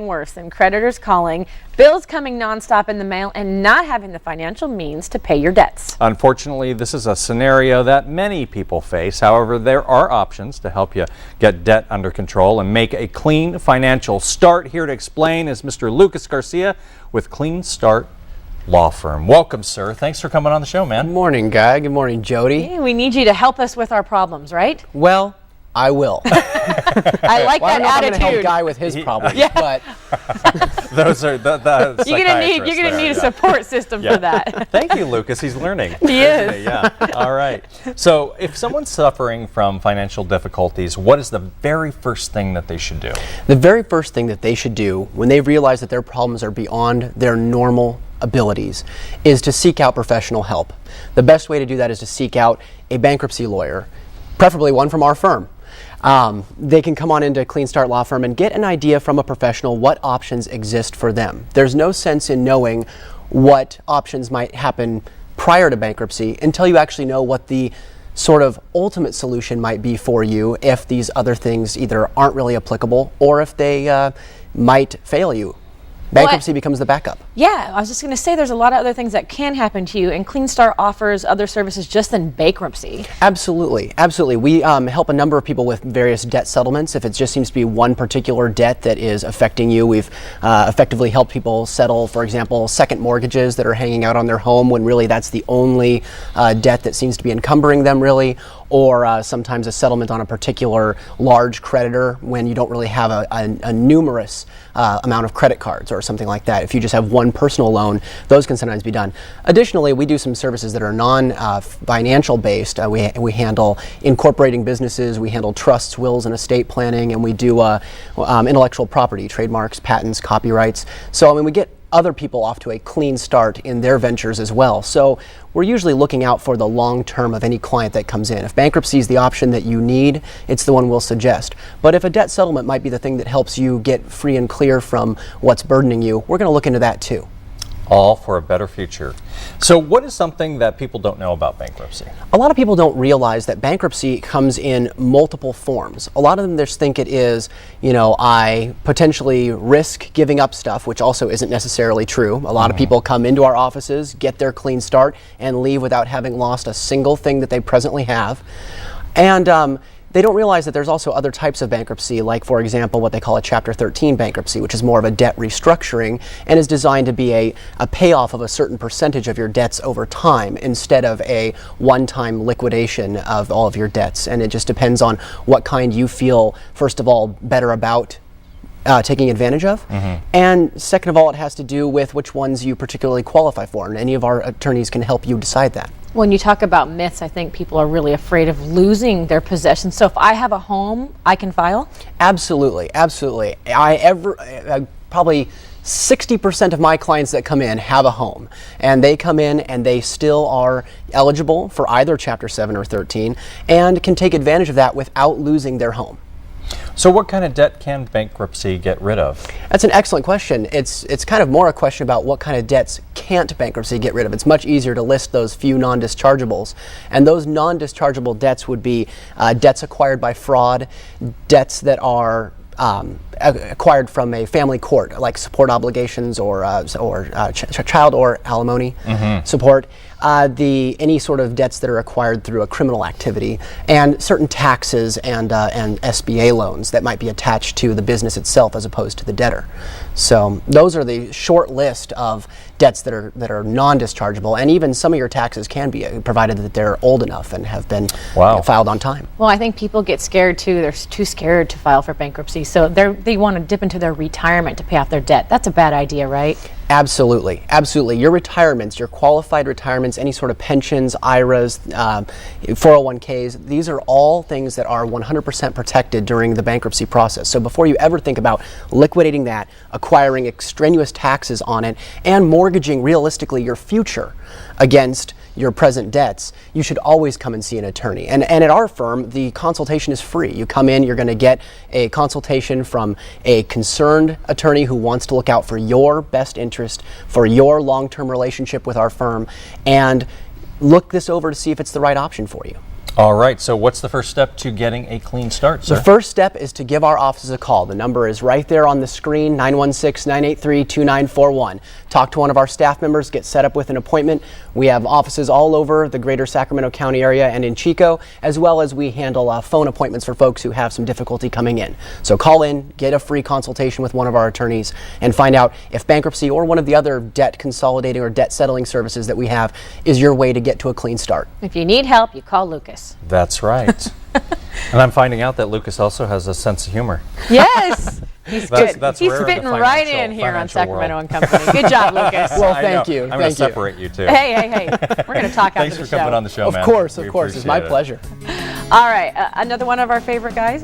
nothing worse than creditors calling, bills coming nonstop in the mail, and not having the financial means to pay your debts. Unfortunately, this is a scenario that many people face. However, there are options to help you get debt under control and make a clean financial start. Here to explain is Mr. Lucas Garcia with Clean Start Law Firm. Welcome, sir. Thanks for coming on the show, man. Good morning, Guy. Good morning, Jody. Hey, we need you to help us with our problems, right? Well, I will. I like that I don't know if I'm attitude. going to help Guy with his problems, but Those are the you're gonna need a support system for that. Thank you, Lucas. He's learning. He is. Yeah. All right. So, if someone's suffering from financial difficulties, what is the very first thing that they should do? the very first thing that they should do when they realize that their problems are beyond their normal abilities is to seek out professional help. The best way to do that is to seek out a bankruptcy lawyer, preferably one from our firm. They can come on into Clean Start Law Firm and get an idea from a professional what options exist for them. There's no sense in knowing what options might happen prior to bankruptcy until you actually know what the sort of ultimate solution might be for you if these other things either aren't really applicable or if they might fail you. Bankruptcy becomes the backup. Yeah, I was just going to say there's a lot of other things that can happen to you, and Clean Start offers other services just than bankruptcy. Absolutely, absolutely. We help a number of people with various debt settlements. If it just seems to be one particular debt that is affecting you, we've effectively helped people settle, for example, second mortgages that are hanging out on their home when really that's the only debt that seems to be encumbering them, really. Or sometimes a settlement on a particular large creditor when you don't really have a numerous amount of credit cards or something like that. If you just have one personal loan, those can sometimes be done. Additionally, we do some services that are non-financial based. We handle incorporating businesses, we handle trusts, wills, and estate planning, and we do intellectual property, trademarks, patents, copyrights. So, I mean, we get other people off to a clean start in their ventures as well. So we're usually looking out for the long term of any client that comes in. If bankruptcy is the option that you need, it's the one we'll suggest. But if a debt settlement might be the thing that helps you get free and clear from what's burdening you, we're going to look into that too. All for a better future. So what is something that people don't know about bankruptcy? A lot of people don't realize that bankruptcy comes in multiple forms. A lot of them just think it is, I potentially risk giving up stuff, which also isn't necessarily true. A lot of people come into our offices, get their clean start, and leave without having lost a single thing that they presently have. And they don't realize that there's also other types of bankruptcy, like, for example, what they call a Chapter 13 bankruptcy, which is more of a debt restructuring and is designed to be a payoff of a certain percentage of your debts over time instead of a one-time liquidation of all of your debts. And it just depends on what kind you feel, first of all, better about taking advantage of. And second of all, it has to do with which ones you particularly qualify for. And any of our attorneys can help you decide that. When you talk about myths, I think people are really afraid of losing their possessions. So if I have a home, I can file? Absolutely, absolutely. Probably 60% of my clients that come in have a home, and they come in and they still are eligible for either Chapter 7 or 13 and can take advantage of that without losing their home. So what kind of debt can bankruptcy get rid of? That's an excellent question. It's kind of more a question about what kind of debts can't bankruptcy get rid of. It's much easier to list those few non-dischargeables. And those non-dischargeable debts would be debts acquired by fraud, debts that are acquired from a family court, like support obligations or child or alimony support, any sort of debts that are acquired through a criminal activity, and certain taxes and SBA loans that might be attached to the business itself as opposed to the debtor. So those are the short list of debts that are non-dischargeable, and even some of your taxes can be, provided that they're old enough and have been filed on time. Well, I think people get scared too. They're too scared to file for bankruptcy, so they want to dip into their retirement to pay off their debt. That's a bad idea, right? Absolutely, absolutely. Your retirements, your qualified retirements, any sort of pensions, IRAs, 401ks, these are all things that are 100% protected during the bankruptcy process. So before you ever think about liquidating that, acquiring extraneous taxes on it, and mortgaging realistically your future against your present debts, you should always come and see an attorney. And at our firm, the consultation is free. You come in, you're going to get a consultation from a concerned attorney who wants to look out for your best interest, for your long-term relationship with our firm, and look this over to see if it's the right option for you. All right, so what's the first step to getting a clean start, sir? The first step is to give our offices a call. The number is right there on the screen, 916-983-2941. Talk to one of our staff members, get set up with an appointment. We have offices all over the greater Sacramento County area and in Chico, as well as we handle phone appointments for folks who have some difficulty coming in. So call in, get a free consultation with one of our attorneys, and find out if bankruptcy or one of the other debt consolidating or debt settling services that we have is your way to get to a clean start. If you need help, you call Lucas. That's right. And I'm finding out that Lucas also has a sense of humor. Yes, he's good. That's He's rare in the fitting right in here on financial Sacramento world. and Company. Good job, Lucas. Well, I thank know. you. I'm going to Thank you. separate you two. Hey, we're going to talk Thanks after for the show. coming on the show, Of man. course, We it's my appreciate it. pleasure. All right, another one of our favorite guys.